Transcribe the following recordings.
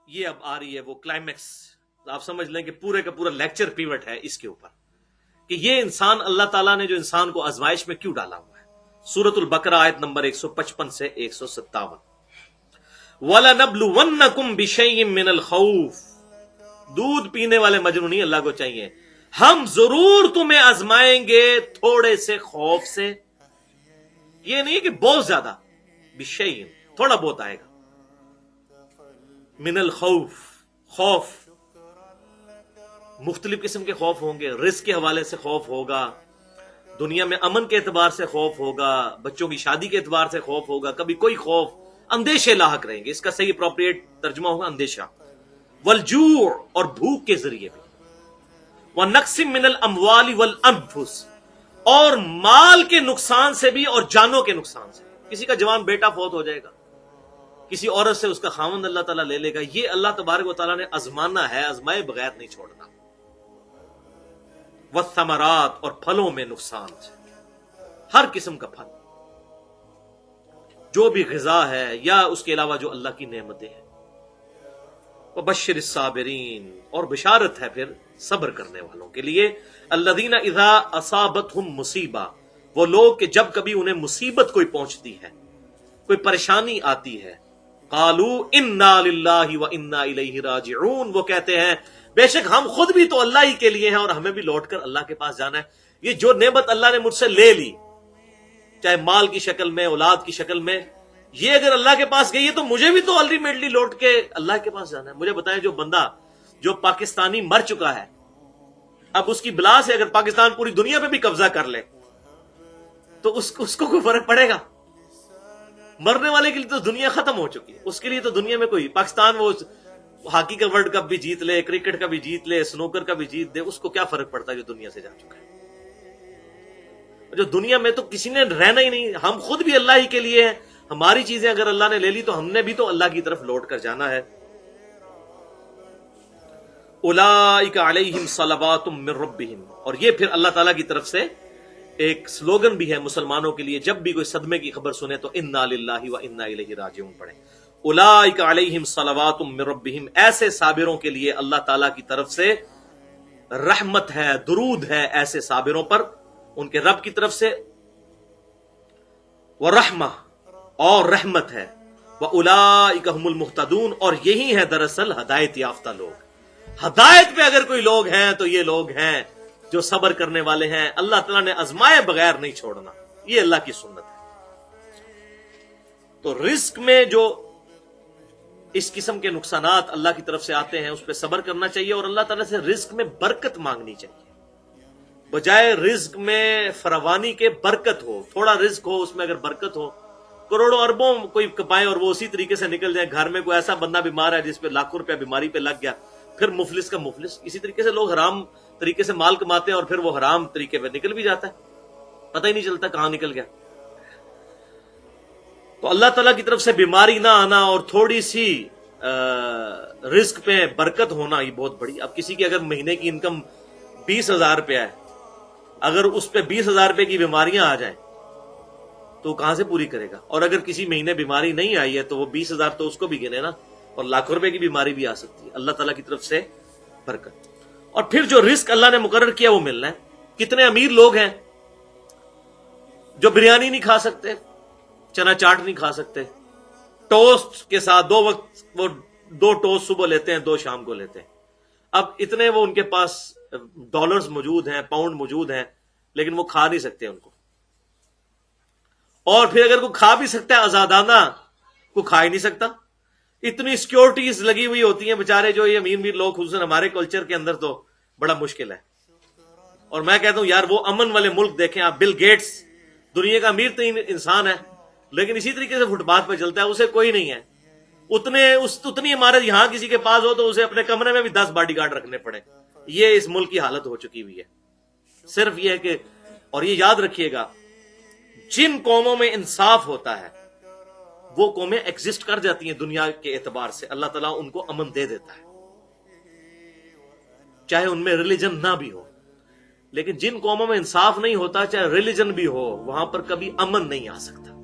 یہ اب آ رہی ہے وہ کلائمیکس، آپ سمجھ لیں کہ پورے کا پورا لیکچر پیوٹ ہے اس کے اوپر کہ یہ انسان، اللہ تعالیٰ نے جو انسان کو آزمائش میں کیوں ڈالا ہوا ہے۔ سورۃ البقرہ آیت نمبر 155 سے 157، وَلَنَبْلُوَنَّكُمْ بِشَيْءٍ مِّنَ الْخَوْفِ، دودھ پینے والے مجنون نہیں اللہ کو چاہیے، ہم ضرور تمہیں آزمائیں گے تھوڑے سے خوف سے، یہ نہیں کہ بہت زیادہ، بِشَيْءٍ تھوڑا بہت آئے گا، من الخوف خوف، مختلف قسم کے خوف ہوں گے، رزق کے حوالے سے خوف ہوگا، دنیا میں امن کے اعتبار سے خوف ہوگا، بچوں کی شادی کے اعتبار سے خوف ہوگا، کبھی کوئی خوف، اندیشے لاحق رہیں گے، اس کا صحیح اپروپریٹ ترجمہ ہوگا اندیشہ، والجوع اور بھوک کے ذریعے بھی، ونقص من الاموال والانفس اور مال کے نقصان سے بھی اور جانوں کے نقصان سے، کسی کا جوان بیٹا فوت ہو جائے گا، کسی عورت سے اس کا خاوند اللہ تعالیٰ لے لے گا، یہ اللہ تبارک و تعالیٰ نے آزمانا ہے، آزمائے بغیر نہیں چھوڑنا، والثمرات اور پھلوں میں نقصان سے، ہر قسم کا پھل، جو بھی غذا ہے یا اس کے علاوہ جو اللہ کی نعمتیں ہیں، وبشر الصابرین اور بشارت ہے پھر صبر کرنے والوں کے لیے، الذین اذا اصابتہم مصیبہ، وہ لوگ کہ جب کبھی انہیں مصیبت کوئی پہنچتی ہے، کوئی پریشانی آتی ہے، قالوا انا للہ وانا الیہ راجعون، وہ کہتے ہیں بے شک ہم خود بھی تو اللہ ہی کے لیے ہیں اور ہمیں بھی لوٹ کر اللہ کے پاس جانا ہے۔ یہ جو نعمت اللہ نے مجھ سے لے لی، چاہے مال کی شکل میں، اولاد کی شکل میں، یہ اگر اللہ کے پاس گئی ہے تو مجھے بھی تو الٹیمیٹلی لوٹ کے اللہ کے پاس جانا ہے۔ مجھے بتائیں، جو بندہ جو پاکستانی مر چکا ہے، اب اس کی بلا سے اگر پاکستان پوری دنیا پہ بھی قبضہ کر لے تو اس کو کوئی فرق پڑے گا؟ مرنے والے کے لیے تو دنیا ختم ہو چکی ہے، اس کے لیے تو دنیا میں کوئی، پاکستان وہ ہاکی کا ورلڈ کپ بھی جیت لے، کرکٹ کا بھی جیت لے، سنوکر کا بھی جیت دے، اس کو کیا فرق پڑتا ہے جو دنیا سے جا چکا ہے؟ جو دنیا میں تو کسی نے رہنا ہی نہیں، ہم خود بھی اللہ ہی کے لیے ہیں، ہماری چیزیں اگر اللہ نے لے لی تو ہم نے بھی تو اللہ کی طرف لوٹ کر جانا ہے۔ اولئک علیہم صلوات من ربہم، اور یہ پھر اللہ تعالیٰ کی طرف سے ایک سلوگن بھی ہے مسلمانوں کے لیے، جب بھی کوئی صدمے کی خبر سنے تو انا للہ وانا الیہ راجعون پڑھیں۔ اولئک علیہم صلوات من ربہم، ایسے صابروں کے لیے اللہ تعالیٰ کی طرف سے رحمت ہے، درود ہے ایسے صابروں پر ان کے رب کی طرف سے، ورحمہ اور رحمت ہے، واولئک هم المہتدون، اور یہی ہے دراصل ہدایت یافتہ لوگ۔ ہدایت پہ اگر کوئی لوگ ہیں تو یہ لوگ ہیں جو صبر کرنے والے ہیں، اللہ تعالیٰ نے آزمائے بغیر نہیں چھوڑنا، یہ اللہ کی سنت ہے۔ تو رزق میں جو اس قسم کے نقصانات اللہ کی طرف سے آتے ہیں اس پہ صبر کرنا چاہیے، اور اللہ تعالیٰ سے رزق میں برکت مانگنی چاہیے، بجائے رزق میں فراوانی کے برکت ہو، تھوڑا رزق ہو اس میں اگر برکت ہو، کروڑوں اربوں کوئی کمائے اور وہ اسی طریقے سے نکل جائے، گھر میں کوئی ایسا بندہ بیمار ہے جس پہ لاکھوں روپیہ بیماری پہ لگ گیا، پھر مفلس کا مفلس، اسی طریقے سے لوگ حرام طریقے سے مال کماتے ہیں اور پھر وہ حرام طریقے پہ نکل بھی جاتا ہے، پتہ ہی نہیں چلتا کہاں نکل گیا۔ تو اللہ تعالیٰ کی طرف سے بیماری نہ آنا اور تھوڑی سی رزق پہ برکت ہونا، یہ بہت بڑی۔ اب کسی کی اگر مہینے کی انکم 20,000 روپیہ ہے، اگر اس پہ 20,000 روپے کی بیماریاں آ جائیں تو کہاں سے پوری کرے گا؟ اور اگر کسی مہینے بیماری نہیں آئی ہے تو وہ 20,000 تو اس کو بھی گنے نا، اور لاکھوں روپے کی بیماری بھی آ سکتی ہے۔ اللہ تعالیٰ کی طرف سے برکت، اور پھر جو رزق اللہ نے مقرر کیا وہ ملنا ہے۔ کتنے امیر لوگ ہیں جو بریانی نہیں کھا سکتے، چنا چاٹ نہیں کھا سکتے، ٹوسٹ کے ساتھ 2 وقت وہ 2 ٹوسٹ صبح لیتے ہیں، 2 شام کو لیتے ہیں۔ اب اتنے وہ ان کے پاس ڈالرز موجود ہیں، پاؤنڈ موجود ہیں، لیکن وہ کھا نہیں سکتے ان کو، اور پھر اگر کوئی کھا بھی سکتا ہے آزادانہ، کوئی کھا ہی نہیں سکتا۔ اتنی سیکیورٹیز لگی ہوئی ہوتی ہیں بیچارے جو یہ امیر لوگ، خصوصاً ہمارے کلچر کے اندر تو بڑا مشکل ہے۔ اور میں کہتا ہوں یار وہ امن والے ملک دیکھیں آپ، بل گیٹس دنیا کا امیر ترین انسان ہے لیکن اسی طریقے سے فٹ پاتھ پہ چلتا ہے، اسے کوئی نہیں ہے، اتنی عمارت یہاں کسی کے پاس ہو تو اسے اپنے کمرے میں بھی 10 باڈی گارڈ رکھنے پڑے۔ یہ اس ملک کی حالت ہو چکی ہوئی ہے۔ صرف یہ ہے کہ، اور یہ یاد رکھیے گا، جن قوموں میں انصاف ہوتا ہے وہ قومیں ایگزسٹ کر جاتی ہیں دنیا کے اعتبار سے، اللہ تعالیٰ ان کو امن دے دیتا ہے، چاہے ان میں ریلیجن نہ بھی ہو۔ لیکن جن قوموں میں انصاف نہیں ہوتا، چاہے ریلیجن بھی ہو، وہاں پر کبھی امن نہیں آ سکتا۔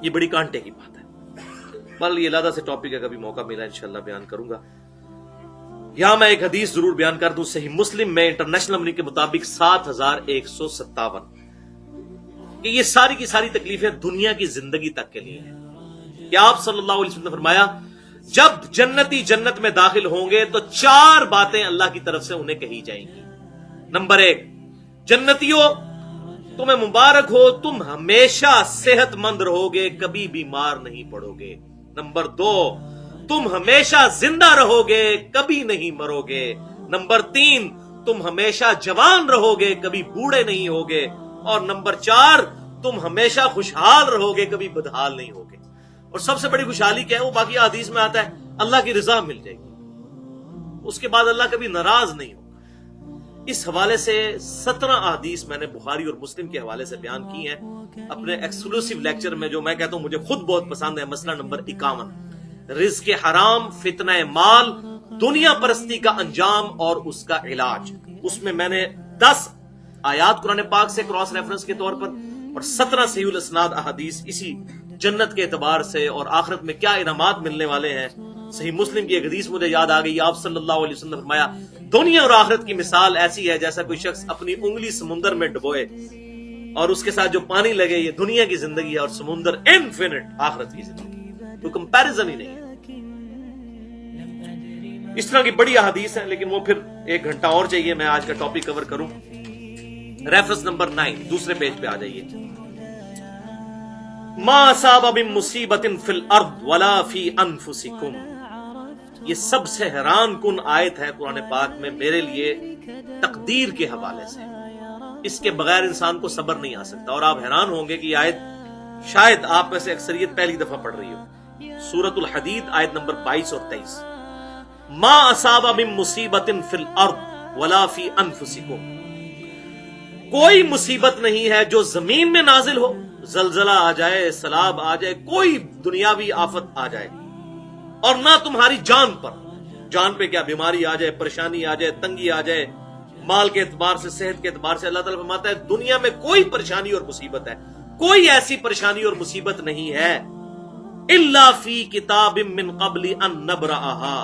یہ بڑی کانٹے کی بات ہے۔ بل یہ علیحدہ سے ٹاپک ہے، کبھی موقع ملا انشاءاللہ بیان کروں گا۔ یہاں میں ایک حدیث ضرور بیان کر دوں، صحیح مسلم میں انٹرنیشنل نمبر کے مطابق 7157، کہ یہ ساری کی ساری تکلیفیں دنیا کی زندگی تک کے لیے ہیں، کہ آپ صلی اللہ علیہ وسلم نے فرمایا جب جنتی جنت میں داخل ہوں گے تو 4 باتیں اللہ کی طرف سے انہیں کہی جائیں گی۔ نمبر 1، جنتیوں تمہیں مبارک ہو، تم ہمیشہ صحت مند رہو گے، کبھی بیمار نہیں پڑو گے۔ نمبر 2، تم ہمیشہ زندہ رہو گے، کبھی نہیں مرو گے۔ نمبر 3، تم ہمیشہ جوان رہو گے، کبھی بوڑھے نہیں ہوگے۔ اور نمبر 4، تم ہمیشہ خوشحال رہو گے، کبھی بدحال نہیں ہوگے۔ اور سب سے بڑی خوشحالی کیا ہے؟ وہ باقی حدیث میں آتا ہے، اللہ کی رضا مل جائے گی، اس کے بعد اللہ کبھی ناراض نہیں ہوگا۔ اس حوالے سے 17 احادیث میں نے بخاری اور مسلم کے حوالے سے بیان کی ہیں اپنے ایکسکلوسیو لیکچر میں، جو میں کہتا ہوں مجھے خود بہت پسند ہے، مسئلہ نمبر 51، رزق حرام، فتنہ مال، دنیا پرستی کا انجام اور اس کا علاج۔ اس میں میں نے 10 آیات قرآن پاک سے کراس ریفرنس کے طور پر اور 17 صحیح الاسناد احادیث اسی جنت کے اعتبار سے اور آخرت میں کیا انعامات ملنے والے ہیں۔ صحیح مسلم کی ایک حدیث مجھے یاد آ گئی، آپ صلی اللہ علیہ وسلم نے فرمایا دنیا اور آخرت کی مثال ایسی ہے جیسا کوئی شخص اپنی انگلی سمندر میں ڈبوئے اور اس کے ساتھ جو پانی لگے، یہ دنیا کی زندگی ہے اور سمندر انفینٹ آخرت کی زندگی، تو کمپیریزن ہی نہیں ہے۔ اس طرح کی بڑی احادیث ہیں، لیکن وہ پھر 1 گھنٹہ اور چاہیے، میں آج کا ٹاپک کور کروں۔ ریفرنس نمبر 9، دوسرے پیج پہ آ جائیے۔ ما اصاب من مصیبت فی الارض ولا فی انفسکم، یہ سب سے حیران کن آیت ہے قرآن پاک میں میرے لیے تقدیر کے حوالے سے، اس کے بغیر انسان کو صبر نہیں آ سکتا۔ اور آپ حیران ہوں گے کہ یہ آیت شاید آپ میں سے اکثریت پہلی دفعہ پڑھ رہی ہو۔ سورۃ الحدید آیت نمبر 22 اور 23، ما اصاب من مصیبت فی الارض ولا فی انفسکم، کوئی مصیبت نہیں ہے جو زمین میں نازل ہو، زلزلہ آ جائے، سیلاب آ جائے، کوئی دنیاوی آفت آ جائے، اور نہ تمہاری جان پر، جان پہ کیا بیماری آ جائے، پریشانی آ جائے، تنگی آ جائے، مال کے اعتبار سے، صحت کے اعتبار سے، اللہ تعالیٰ فرماتا ہے دنیا میں کوئی پریشانی اور مصیبت ہے، کوئی ایسی پریشانی اور مصیبت نہیں ہے، الا فی کتاب من قبل ان نبرأها،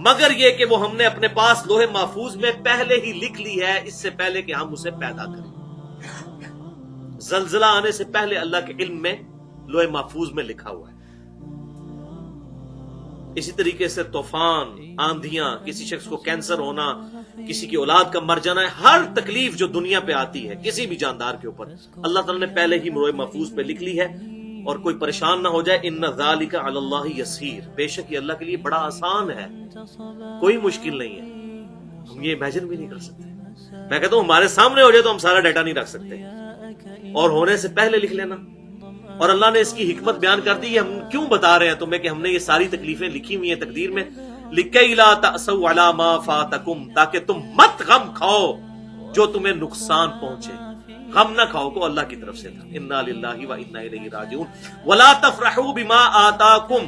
مگر یہ کہ وہ ہم نے اپنے پاس لوح محفوظ میں پہلے ہی لکھ لی ہے، اس سے پہلے کہ ہم اسے پیدا کریں۔ زلزلہ آنے سے پہلے اللہ کے علم میں لوح محفوظ میں لکھا ہوا ہے۔ اسی طریقے سے طوفان، آندھیاں، کسی شخص کو کینسر ہونا، کسی کی اولاد کا مر جانا ہے، ہر تکلیف جو دنیا پہ آتی ہے کسی بھی جاندار کے اوپر، اللہ تعالیٰ نے پہلے ہی لوح محفوظ پہ لکھ لی ہے، اور کوئی پریشان نہ ہو جائے۔ ان ذالک علی اللہ یسیر، بے شک یہ اللہ کے لیے بڑا آسان ہے، کوئی مشکل نہیں ہے، ہم یہ امیجن بھی نہیں کر سکتے۔ میں کہتا ہوں ہمارے سامنے ہو جائے تو ہم سارا ڈیٹا نہیں رکھ سکتے، اور ہونے سے پہلے لکھ لینا۔ اور اللہ نے اس کی حکمت بیان کر دی، ہم کیوں بتا رہے ہیں تمہیں کہ ہم نے یہ ساری تکلیفیں لکھی ہوئی ہیں تقدیر میں، لِكَيْ لَا تَأْسَوْا عَلَىٰ مَا فَاتَكُمْ، تاکہ تم مت غم کھاؤ جو تمہیں نقصان پہنچے۔ غم نہ کھاؤ کو اللہ کی طرف سے تھا، اِنَّا لِلَّهِ وَإِنَّا إِلَيْهِ رَاجِعُونَ۔ وَلَا تَفْرَحُوا بِمَا آتَاكُمْ،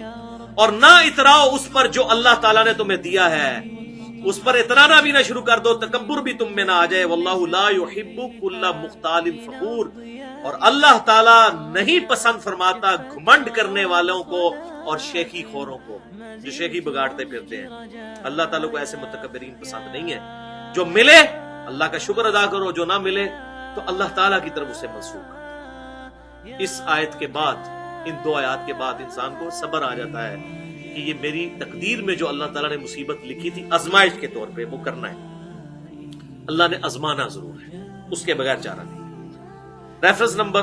اور نہ اتراؤ اس پر جو اللہ تعالیٰ نے تمہیں دیا ہے، اس پر اترانا بھی نہ شروع کر دو، تکبر بھی تم میں نہ آ جائے۔ وَاللَّهُ لَا يُحِبُّ كُلَّ مُخْتَالٍ فَخُورٍ، اور اللہ تعالیٰ نہیں پسند فرماتا گھمنڈ کرنے والوں کو اور شیخی خوروں کو، جو شیخی بگاڑتے پھرتے ہیں۔ اللہ تعالیٰ کو ایسے متکبرین پسند نہیں ہے۔ جو ملے اللہ کا شکر ادا کرو، جو نہ ملے تو اللہ تعالیٰ کی طرف اسے منسوخ کرو۔ اس آیت کے بعد، ان 2 آیات کے بعد انسان کو صبر آ جاتا ہے کہ یہ میری تقدیر میں جو اللہ تعالیٰ نے مصیبت لکھی تھی آزمائش کے طور پہ، وہ کرنا ہے، اللہ نے آزمانا ضرور ہے، اس کے بغیر چارہ نہیں۔ ریفرنس نمبر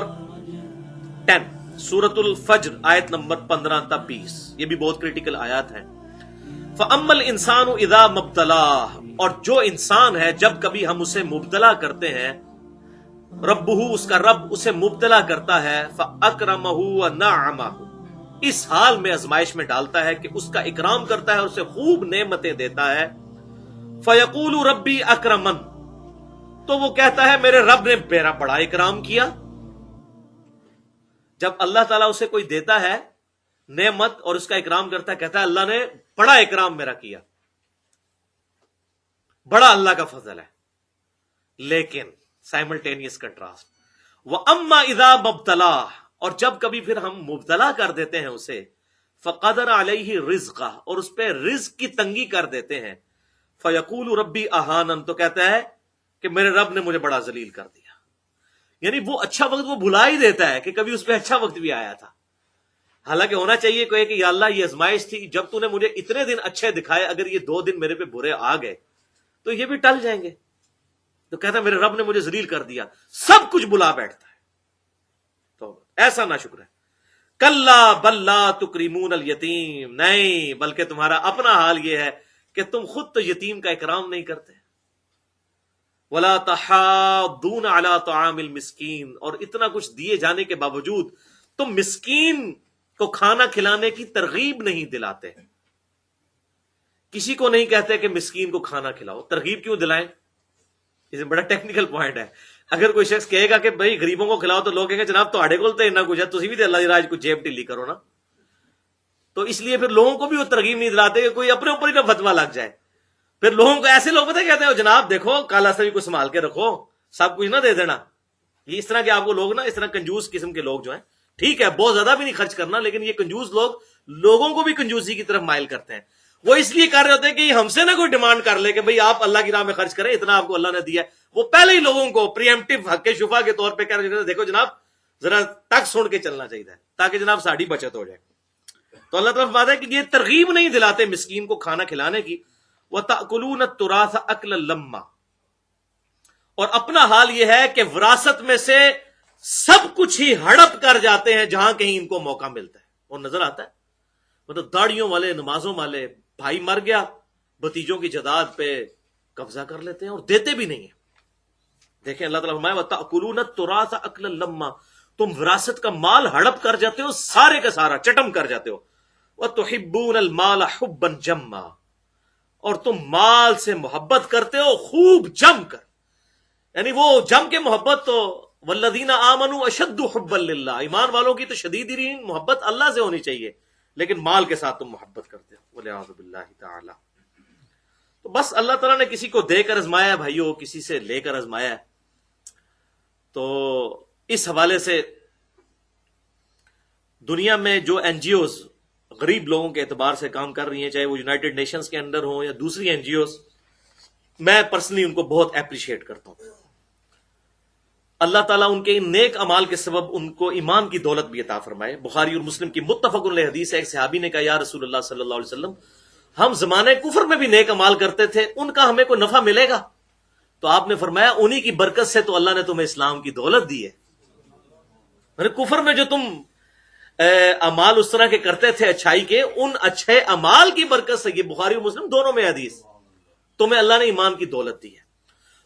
10، سورۃ الفجر آیت نمبر 15 تا 20، یہ بھی بہت کریٹیکل آیات ہیں۔ فَأَمَّا الْإِنسَانُ إِذَا مَبْتَلَاهُ، اور جو انسان ہے جب کبھی ہم اسے مبتلا کرتے ہیں، ربہ، اس کا رب اسے مبتلا کرتا ہے، فَأَكْرَمَهُ وَنَعَّمَهُ، اس حال میں آزمائش میں ڈالتا ہے کہ اس کا اکرام کرتا ہے اور اسے خوب نعمتیں دیتا ہے، فَيَقُولُ رَبِّي أَكْرَمَنِ، تو وہ کہتا ہے میرے رب نے میرا بڑا اکرام کیا۔ جب اللہ تعالیٰ اسے کوئی دیتا ہے نعمت اور اس کا اکرام کرتا ہے، کہتا ہے اللہ نے بڑا اکرام میرا کیا، بڑا اللہ کا فضل ہے۔ لیکن سائملٹینیس کنٹراسٹ، وَأَمَّا إِذَا مَبْتَلَاهُ، اور جب کبھی پھر ہم مبتلا کر دیتے ہیں اسے، فقدر علیہ رزقہ، اور اس پہ رزق کی تنگی کر دیتے ہیں، فیقول ربی اہانن، تو کہتا ہے کہ میرے رب نے مجھے بڑا ذلیل کر دیا. یعنی وہ اچھا وقت وہ بھلا ہی دیتا ہے کہ کبھی اس پہ اچھا وقت بھی آیا تھا. حالانکہ ہونا چاہیے کوئی کہ یا اللہ یہ آزمائش تھی، جب تو نے مجھے اتنے دن اچھے دکھائے، اگر یہ 2 دن میرے پہ برے آ گئے تو یہ بھی ٹل جائیں گے. تو کہتا ہے میرے رب نے مجھے ذلیل کر دیا، سب کچھ بلا بیٹھتا ہے. تو ایسا نہ شکر ہے. کلا بل لا تکرمون الیتیم، نہیں بلکہ تمہارا اپنا حال یہ ہے کہ تم خود تو یتیم کا اکرام نہیں کرتے. ولا تحاضون علی طعام المسکین، اور اتنا کچھ دیے جانے کے باوجود تم مسکین کو کھانا کھلانے کی ترغیب نہیں دلاتے. کسی کو نہیں کہتے کہ مسکین کو کھانا کھلاؤ. ترغیب کیوں دلائیں؟ یہ بڑا ٹیکنیکل پوائنٹ ہے. اگر کوئی شخص کہے گا کہ بھائی غریبوں کو کھلاؤ تو لوگ کہیں گے جناب تواڈے کول تے اتنا کچھ ہے، تسی بھی تے اللہ دی راج کو جیب ڈھیلی کرو نا. تو اس لیے پھر لوگوں کو بھی وہ ترغیب نہیں دلاتے کہ کوئی اپنے اوپر ہی نہ فتوا لگ جائے. پھر لوگوں کو ایسے لوگ پتہ کہتے ہیں جناب دیکھو کالا سبھی کو سنبھال کے رکھو، سب کچھ نہ دے دینا. یہ اس طرح کے آپ کو لوگ نا، اس طرح کنجوس قسم کے لوگ جو ہیں، ٹھیک ہے بہت زیادہ بھی نہیں خرچ کرنا، لیکن یہ کنجوس لوگ لوگوں کو بھی کنجوسی کی طرف مائل کرتے ہیں. وہ اس لیے کر رہے ہوتے ہیں کہ ہم سے نہ کوئی ڈیمانڈ کر لے کہ بھئی آپ اللہ کی راہ میں خرچ کریں، اتنا آپ کو اللہ نے دیا ہے. وہ پہلے ہی لوگوں کو پریمپٹیو حق شفا کے طور پہ کہہ رہے ہیں دیکھو جناب ذرا تک سن کے چلنا چاہیے تاکہ جناب ساڑھی بچت ہو جائے. تو اللہ تعالیٰ بات ہے کہ یہ ترغیب نہیں دلاتے مسکین کو کھانا کھلانے کی. وَتَأْكُلُونَ التُّرَاثَ أَكْلًا لَمًّا، اور اپنا حال یہ ہے کہ وراثت میں سے سب کچھ ہی ہڑپ کر جاتے ہیں جہاں کہیں ان کو موقع ملتا ہے. اور نظر آتا ہے مطلب داڑیوں والے، نمازوں والے، بھائی مر گیا بھتیجوں کی جائیداد پہ قبضہ کر لیتے ہیں اور دیتے بھی نہیں ہیں. دیکھیں اللہ تعالیٰ فرمایا وَتَأْكُلُونَ التُّرَاثَ أَكْلًا لَمًّا، تم وراثت کا مال ہڑپ کر جاتے ہو، سارے کا سارا چٹم کر جاتے ہو. وَتُحِبُّونَ الْمَالَ حُبًّا جَمًّا، اور تم مال سے محبت کرتے ہو خوب جم کر. یعنی وہ جم کے محبت تو والذین آمنوا اشد حبا للہ، ایمان والوں کی تو شدید ترین محبت اللہ سے ہونی چاہیے، لیکن مال کے ساتھ تم محبت کرتے ہو والعیاذ باللہ تعالی. تو بس اللہ تعالیٰ نے کسی کو دے کر آزمایا ہے بھائیو، کسی سے لے کر آزمایا ہے. تو اس حوالے سے دنیا میں جو این جی اوز غریب لوگوں کے اعتبار سے کام کر رہی ہیں، چاہے وہ یونائٹڈ نیشنز کے اندر ہوں یا دوسری این جی اوز، میں پرسنلی ان کو بہت اپریشیٹ کرتا ہوں. اللہ تعالیٰ ان کے ان نیک اعمال کے سبب ان کو ایمان کی دولت بھی عطا فرمائے. بخاری اور مسلم کی متفق علیہ حدیث ہے، ایک صحابی نے کہا یا رسول اللہ صلی اللہ علیہ وسلم، ہم زمانے کفر میں بھی نیک اعمال کرتے تھے، ان کا ہمیں کوئی نفع ملے گا؟ تو آپ نے فرمایا انہی کی برکت سے تو اللہ نے تمہیں اسلام کی دولت دی ہے. کفر میں جو تم اعمال اس طرح کے کرتے تھے اچھائی کے، ان اچھے اعمال کی برکت سے، یہ بخاری اور مسلم دونوں میں حدیث، تمہیں اللہ نے ایمان کی دولت دی ہے.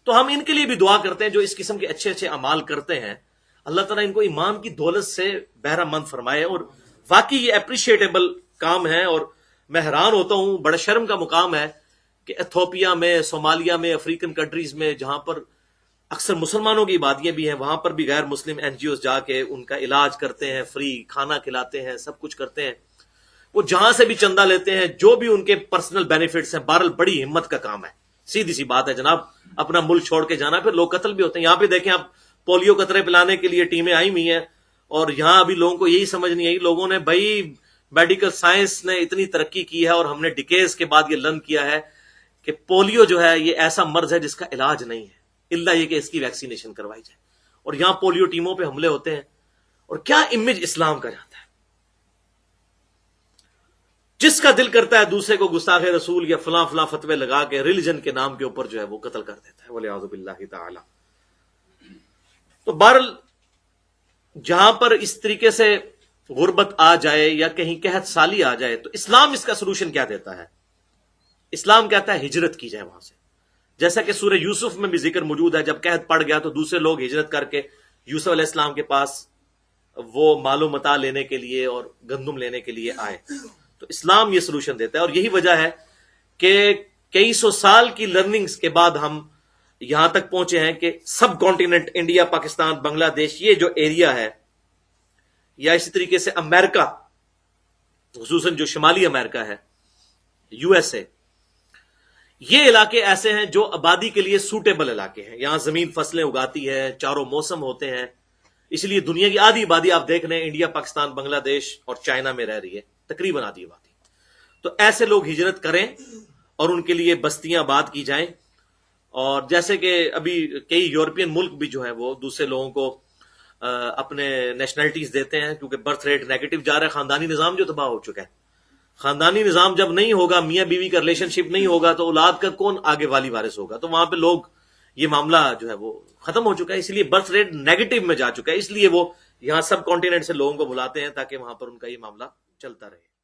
تو ہم ان کے لیے بھی دعا کرتے ہیں جو اس قسم کے اچھے اچھے اعمال کرتے ہیں، اللہ تعالیٰ ان کو ایمان کی دولت سے بہرہ مند فرمائے. اور واقعی یہ اپریشیٹیبل کام ہے، اور میں حیران ہوتا ہوں، بڑا شرم کا مقام ہے کہ ایتھوپیا میں، صومالیہ میں، افریقن کنٹریز میں جہاں پر اکثر مسلمانوں کی آبادیاں بھی ہیں، وہاں پر بھی غیر مسلم این جی اوز جا کے ان کا علاج کرتے ہیں، فری کھانا کھلاتے ہیں، سب کچھ کرتے ہیں. وہ جہاں سے بھی چندہ لیتے ہیں، جو بھی ان کے پرسنل بینیفٹس ہیں، بہرحال بڑی ہمت کا کام ہے. سیدھی سی بات ہے جناب، اپنا ملک چھوڑ کے جانا، پھر لوگ قتل بھی ہوتے ہیں. یہاں پہ دیکھیں آپ، پولیو قطرے پلانے کے لیے ٹیمیں آئی ہوئی ہیں، اور یہاں ابھی لوگوں کو یہی سمجھ نہیں آئی. لوگوں نے بھائی میڈیکل سائنس نے اتنی ترقی کی ہے اور ہم نے ڈیکیز کے بعد یہ لرن کیا ہے کہ پولیو جو ہے یہ ایسا مرض ہے جس کا علاج نہیں ہے الا یہ کہ اس کی ویکسینیشن کروائی جائے. اور یہاں پولیو ٹیموں پہ حملے ہوتے ہیں، اور کیا امیج اسلام کا جاتا ہے. جس کا دل کرتا ہے دوسرے کو گستاخ رسول یا فلاں فلاں فتوے لگا کے ریلیجن کے نام کے اوپر جو ہے وہ قتل کر دیتا ہے والعیاذ باللہ تعالی. تو بہرحال جہاں پر اس طریقے سے غربت آ جائے یا کہیں قحط سالی آ جائے تو اسلام اس کا سلوشن کیا دیتا ہے؟ اسلام کہتا ہے ہجرت کی جائے وہاں سے. جیسا کہ سورہ یوسف میں بھی ذکر موجود ہے، جب قحط پڑ گیا تو دوسرے لوگ ہجرت کر کے یوسف علیہ السلام کے پاس وہ مال و متاع لینے کے لیے اور گندم لینے کے لیے آئے. تو اسلام یہ سلوشن دیتا ہے، اور یہی وجہ ہے کہ کئی سو سال کی لرننگز کے بعد ہم یہاں تک پہنچے ہیں کہ سب کانٹیننٹ، انڈیا، پاکستان، بنگلہ دیش، یہ جو ایریا ہے، یا اسی طریقے سے امریکہ، خصوصاً جو شمالی امریکہ ہے، یو ایس اے، یہ علاقے ایسے ہیں جو آبادی کے لیے سوٹیبل علاقے ہیں. یہاں زمین فصلیں اگاتی ہے، چاروں موسم ہوتے ہیں، اس لیے دنیا کی آدھی آبادی آپ دیکھ رہے ہیں انڈیا، پاکستان، بنگلہ دیش اور چائنا میں رہ رہی ہے. تقریباً آدھی آبادی. تو ایسے لوگ ہجرت کریں اور ان کے لیے بستیاں آباد کی جائیں. اور جیسے کہ ابھی کئی یورپین ملک بھی جو ہیں وہ دوسرے لوگوں کو اپنے نیشنلٹیز دیتے ہیں کیونکہ برتھ ریٹ نیگیٹو جا رہا ہے. خاندانی نظام جو تباہ ہو چکا ہے. خاندانی نظام جب نہیں ہوگا, میاں بیوی کا ریلیشن شپ نہیں ہوگا, تو اولاد کا کون آگے والی وارث ہوگا؟ تو وہاں پہ لوگ یہ معاملہ جو ہے وہ ختم ہو چکا ہے. اس لیے برتھ ریٹ نیگیٹو میں جا چکا ہے. اس لیے وہ یہاں سب کانٹیننٹ سے لوگوں کو بلاتے ہیں تاکہ وہاں پر ان کا یہ معاملہ چلتا رہے.